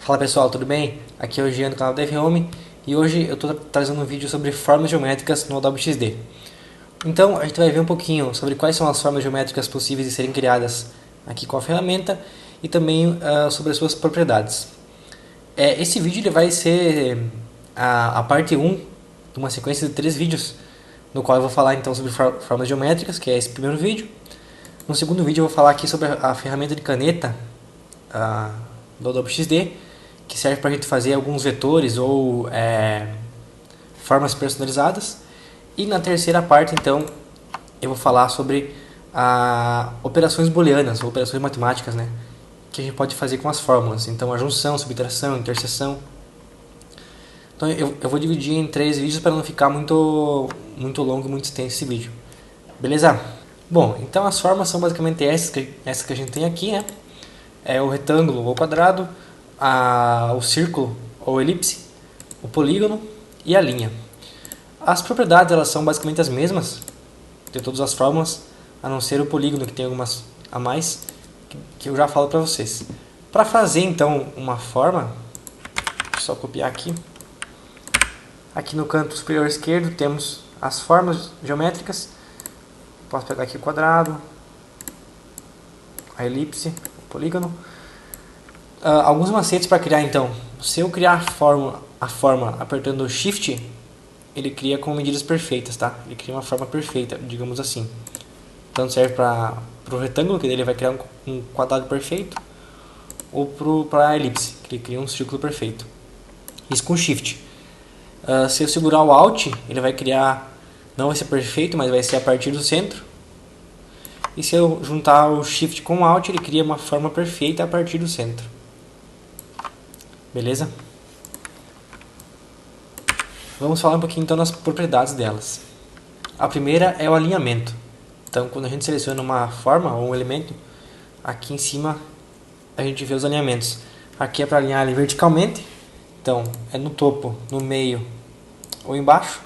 Fala pessoal, tudo bem? Aqui é o Jean do canal DevHome e hoje eu estou trazendo um vídeo sobre formas geométricas no Adobe XD. Então a gente vai ver um pouquinho sobre quais são as formas geométricas possíveis de serem criadas aqui com a ferramenta e também sobre as suas propriedades. Esse vídeo ele vai ser a parte 1 de uma sequência de 3 vídeos, no qual eu vou falar então sobre formas geométricas, que é esse primeiro vídeo. No segundo vídeo eu vou falar aqui sobre a ferramenta de caneta do Adobe XD, que serve para a gente fazer alguns vetores ou formas personalizadas. E na terceira parte, então, eu vou falar sobre operações booleanas, ou operações matemáticas, né, que a gente pode fazer com as fórmulas. Então, a junção, subtração, interseção. Então, eu vou dividir em 3 vídeos para não ficar muito longo e muito extenso esse vídeo. Beleza? Bom, então as formas são basicamente essas que a gente tem aqui, né? É o retângulo ou quadrado, o círculo ou elipse, o polígono e a linha. As propriedades elas são basicamente as mesmas de todas as formas, a não ser o polígono, que tem algumas a mais, que eu já falo para vocês. Para fazer então uma forma, deixa eu só copiar aqui. Aqui no canto superior esquerdo temos as formas geométricas. Posso pegar aqui o quadrado, a elipse, o polígono. Alguns macetes para criar então. Se eu criar a forma apertando o Shift, ele cria com medidas perfeitas, tá? Ele cria uma forma perfeita, digamos assim. Tanto serve para o retângulo, que ele vai criar um quadrado perfeito, ou para a elipse, que ele cria um círculo perfeito. Isso com Shift. Se eu segurar o Alt, ele vai criar, não vai ser perfeito, mas vai ser a partir do centro. E se eu juntar o Shift com o Alt, ele cria uma forma perfeita a partir do centro. Beleza? Vamos falar um pouquinho então das propriedades delas. A primeira é o alinhamento. Então, quando a gente seleciona uma forma ou um elemento, aqui em cima a gente vê os alinhamentos. Aqui é para alinhar ele verticalmente, então é no topo, no meio ou embaixo.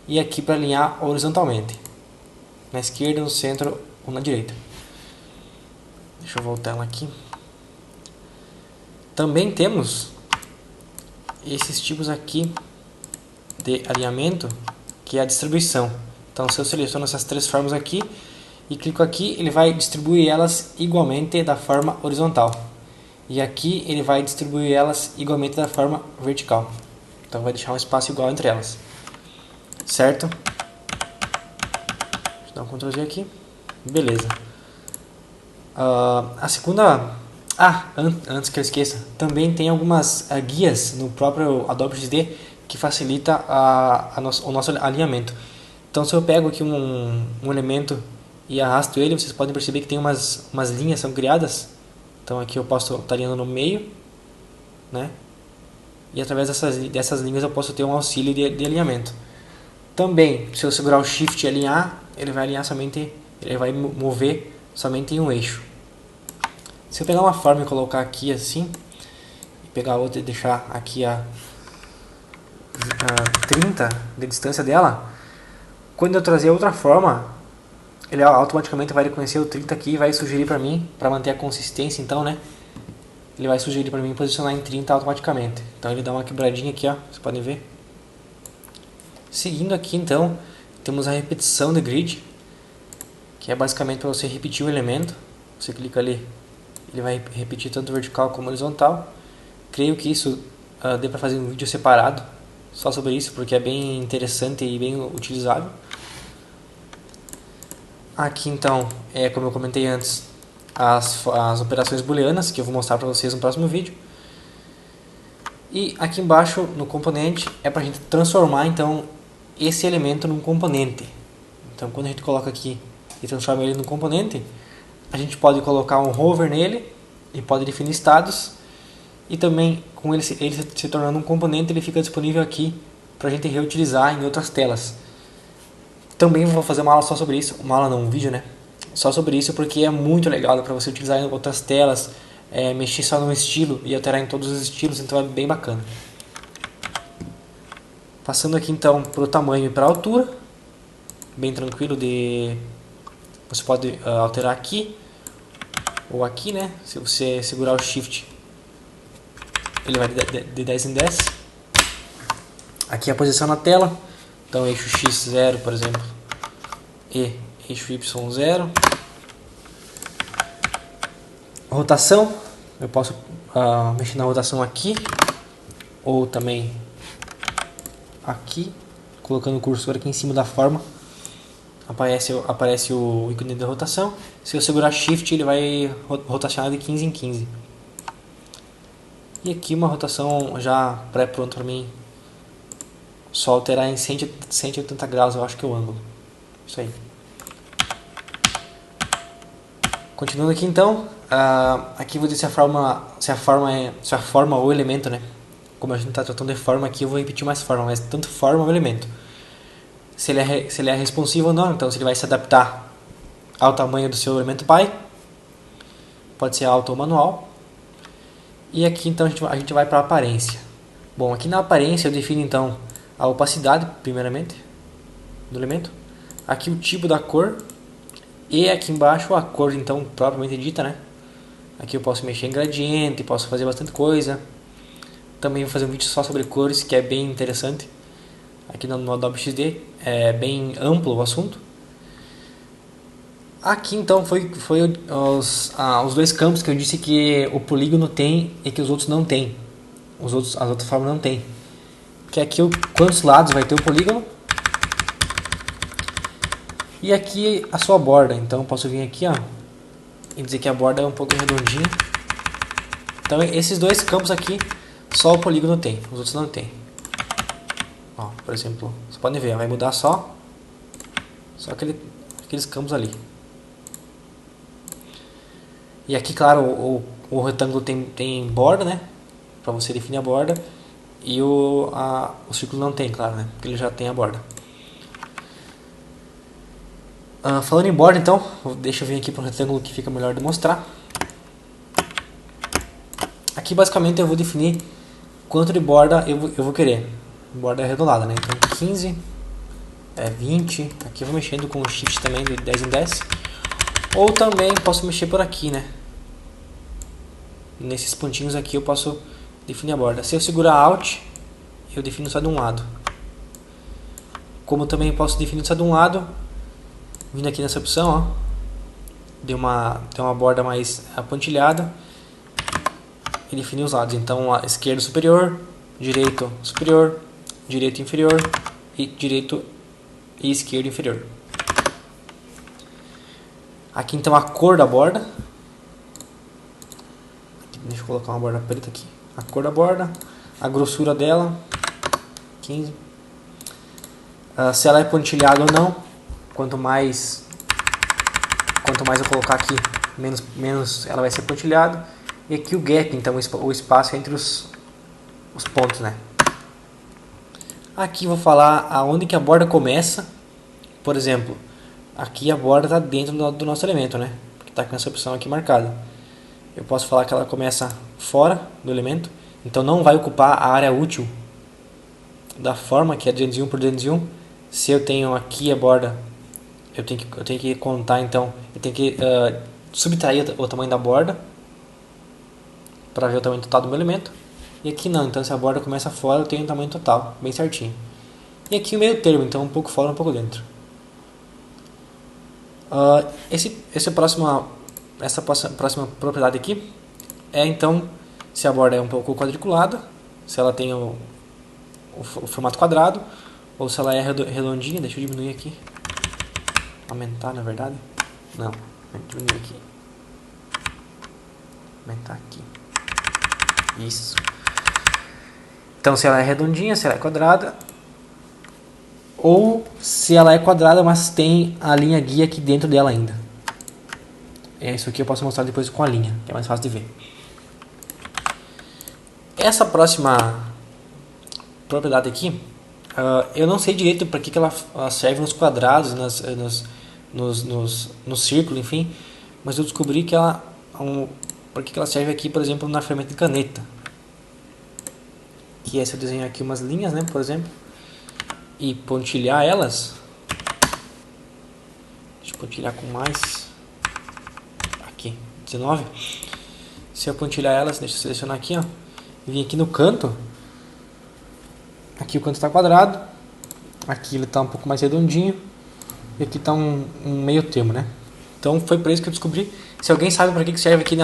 E aqui para alinhar horizontalmente, na esquerda, no centro ou na direita. Deixa eu voltar ela aqui. Também temos esses tipos aqui de alinhamento, que é a distribuição. Então, se eu seleciono essas 3 formas aqui e clico aqui, ele vai distribuir elas igualmente da forma horizontal. E aqui ele vai distribuir elas igualmente da forma vertical. Então, vai deixar um espaço igual entre elas. Certo? Deixa eu dar um Ctrl Z aqui. Beleza. A segunda... antes que eu esqueça, também tem algumas guias no próprio Adobe XD que facilita o nosso alinhamento. Então, se eu pego aqui um elemento e arrasto ele, vocês podem perceber que tem umas linhas são criadas. Então, aqui eu posso estar alinhando no meio, né? E através dessas linhas eu posso ter um auxílio de alinhamento. Também, se eu segurar o Shift e alinhar, ele vai alinhar somente, ele vai mover somente em um eixo. Se eu pegar uma forma e colocar aqui assim, e pegar outra e deixar aqui a 30 de distância dela, quando eu trazer outra forma, ele automaticamente vai reconhecer o 30 aqui e vai sugerir para mim, para manter a consistência então, né? Ele vai sugerir para mim posicionar em 30 automaticamente. Então ele dá uma quebradinha aqui, ó, vocês podem ver. Seguindo aqui então, temos a repetição de grid, que é basicamente para você repetir o elemento. Você clica ali, ele vai repetir tanto vertical como horizontal. Creio que isso dê para fazer um vídeo separado só sobre isso, porque é bem interessante e bem utilizável. Aqui então, como eu comentei antes, as operações booleanas, que eu vou mostrar para vocês no próximo vídeo. E aqui embaixo, no componente, é para a gente transformar então esse elemento num componente. Então, quando a gente coloca aqui e transforma ele num componente, a gente pode colocar um hover nele e pode definir estados. E também, com ele se tornando um componente, ele fica disponível aqui para a gente reutilizar em outras telas. Também vou fazer uma aula só sobre isso, um vídeo, né? Só sobre isso, porque é muito legal para você utilizar em outras telas, mexer só num estilo e alterar em todos os estilos, então é bem bacana. Passando aqui então para o tamanho e para a altura, bem tranquilo você pode alterar aqui ou aqui, né? Se você segurar o Shift, ele vai de 10 em 10. Aqui a posição na tela, então eixo X 0, por exemplo, e eixo Y 0. Rotação, eu posso mexer na rotação aqui, ou também aqui, colocando o cursor aqui em cima da forma, aparece o ícone de rotação. Se eu segurar Shift, ele vai rotacionar de 15 em 15. E aqui uma rotação já pré-pronta para mim, só alterar em 180 graus, eu acho que é o ângulo. Isso aí. Continuando aqui então, aqui vou dizer se a forma ou elemento, né? Como a gente está tratando de forma aqui, eu vou repetir mais forma, mas tanto forma ou elemento. Se ele é responsivo ou não, então se ele vai se adaptar ao tamanho do seu elemento pai, pode ser auto ou manual. E aqui então a gente vai para a aparência. Bom, aqui na aparência eu defino então a opacidade, primeiramente, do elemento. Aqui o tipo da cor. E aqui embaixo a cor então propriamente dita, né? Aqui eu posso mexer em gradiente, posso fazer bastante coisa. Também vou fazer um vídeo só sobre cores, que é bem interessante. Aqui no Adobe XD é bem amplo o assunto. Aqui então foi os dois campos que eu disse que o polígono tem e que os outros não tem. As outras formas não tem. Que aqui quantos lados vai ter o polígono. E aqui a sua borda, então eu posso vir aqui e dizer que a borda é um pouco redondinha. Então esses dois campos aqui, só o polígono tem, os outros não tem. Por exemplo, vocês podem ver, vai mudar só aqueles campos ali. E aqui, claro, o retângulo tem borda, né? Para você definir a borda. E o círculo não tem, claro, né? Porque ele já tem a borda. Falando em borda, então, deixa eu vir aqui para o retângulo que fica melhor de mostrar. Aqui basicamente eu vou definir quanto de borda eu vou querer. Borda arredondada, né? Então 15, 20. Aqui eu vou mexendo com o Shift também de 10 em 10. Ou também posso mexer por aqui, né? Nesses pontinhos aqui eu posso definir a borda. Se eu segurar Alt, eu defino só de um lado. Como também posso definir só de um lado, vindo aqui nessa opção, tem uma borda mais pontilhada e definir os lados. Então, esquerdo superior, direito superior, direito inferior e direito e esquerdo inferior. Aqui então a cor da borda. Deixa eu colocar uma borda preta aqui. A cor da borda, a grossura dela, 15. Se ela é pontilhada ou não. Quanto mais eu colocar aqui, menos ela vai ser pontilhada. E aqui o gap, então o espaço entre os pontos, né? Aqui vou falar aonde que a borda começa. Por exemplo, aqui a borda está dentro do nosso elemento, né? Porque está com essa opção aqui marcada. Eu posso falar que ela começa fora do elemento, então não vai ocupar a área útil da forma, que é 201 por 201. Se eu tenho aqui a borda, eu tenho que contar, então eu tenho que subtrair o tamanho da borda para ver o tamanho total do meu elemento. E aqui não, então se a borda começa fora, eu tenho o tamanho total, bem certinho. E aqui o meio termo, então um pouco fora, um pouco dentro. Essa próxima propriedade aqui é então se a borda é um pouco quadriculada, se ela tem o formato quadrado, ou se ela é redondinha. Deixa eu diminuir aqui, aumentar na verdade, não, diminuir aqui, aumentar aqui, isso. Então se ela é redondinha, se ela é quadrada, ou se ela é quadrada, mas tem a linha guia aqui dentro dela ainda. Isso aqui eu posso mostrar depois com a linha, que é mais fácil de ver. Essa próxima propriedade aqui, eu não sei direito para que ela serve nos quadrados, no círculo, enfim. Mas eu descobri que para que ela serve aqui, por exemplo, na ferramenta de caneta. Que é se eu desenhar aqui umas linhas, né, por exemplo, e pontilhar elas. Deixa eu pontilhar com mais. Aqui, 19. Se eu pontilhar elas, deixa eu selecionar aqui, vim aqui no canto. Aqui o canto está quadrado, aqui ele está um pouco mais redondinho e aqui está um meio termo, né? Então foi por isso que eu descobri. Se alguém sabe para que serve aqui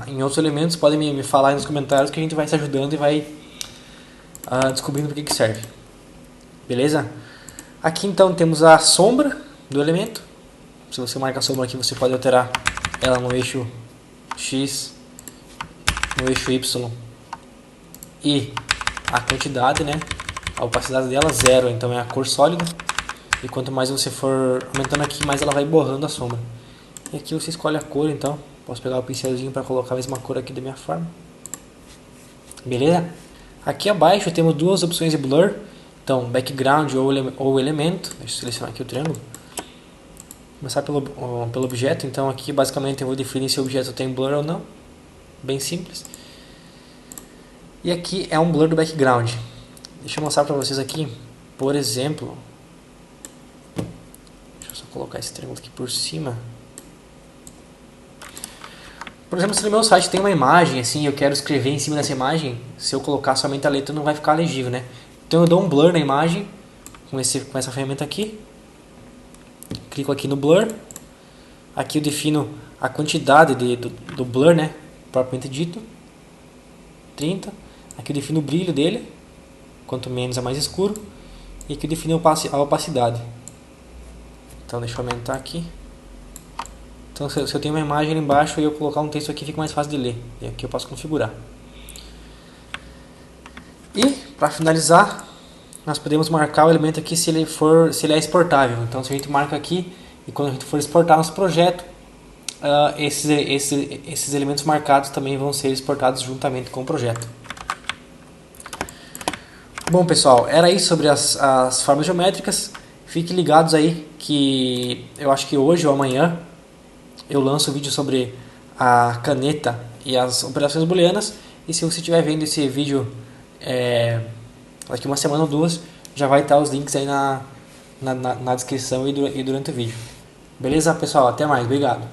em outros elementos, podem me falar aí nos comentários que a gente vai se ajudando e vai descobrindo para que serve. Beleza? Aqui então temos a sombra do elemento. Se você marca a sombra aqui, você pode alterar ela no eixo X, no eixo Y e a quantidade, né? A opacidade dela 0, então é a cor sólida. E quanto mais você for aumentando aqui, mais ela vai borrando a sombra. E aqui você escolhe a cor, então. Posso pegar o pincelzinho para colocar a mesma cor aqui da minha forma. Beleza? Aqui abaixo temos duas opções de blur. Então, background ou elemento. Deixa eu selecionar aqui o triângulo. Começar pelo objeto. Então aqui basicamente eu vou definir se o objeto tem blur ou não. Bem simples. E aqui é um blur do background. Deixa eu mostrar para vocês aqui. Por exemplo, deixa eu só colocar esse triângulo aqui por cima. Por exemplo, se no meu site tem uma imagem assim, eu quero escrever em cima dessa imagem, se eu colocar somente a letra não vai ficar legível, né? Então eu dou um blur na imagem com essa ferramenta aqui. Clico aqui no blur. Aqui eu defino a quantidade do blur, né? Propriamente dito. 30. Aqui eu defino o brilho dele. Quanto menos é mais escuro. E aqui eu defino a opacidade. Então deixa eu aumentar aqui. Então se eu tenho uma imagem ali embaixo e eu colocar um texto aqui, fica mais fácil de ler. E aqui eu posso configurar. E para finalizar, nós podemos marcar o elemento aqui se ele é exportável. Então se a gente marca aqui e quando a gente for exportar nosso projeto, esses elementos marcados também vão ser exportados juntamente com o projeto. Bom pessoal, era isso sobre as formas geométricas. Fiquem ligados aí que eu acho que hoje ou amanhã eu lanço um vídeo sobre a caneta e as operações booleanas. E se você estiver vendo esse vídeo daqui uma semana ou duas, já vai estar os links aí na descrição e durante o vídeo. Beleza pessoal? Até mais, obrigado.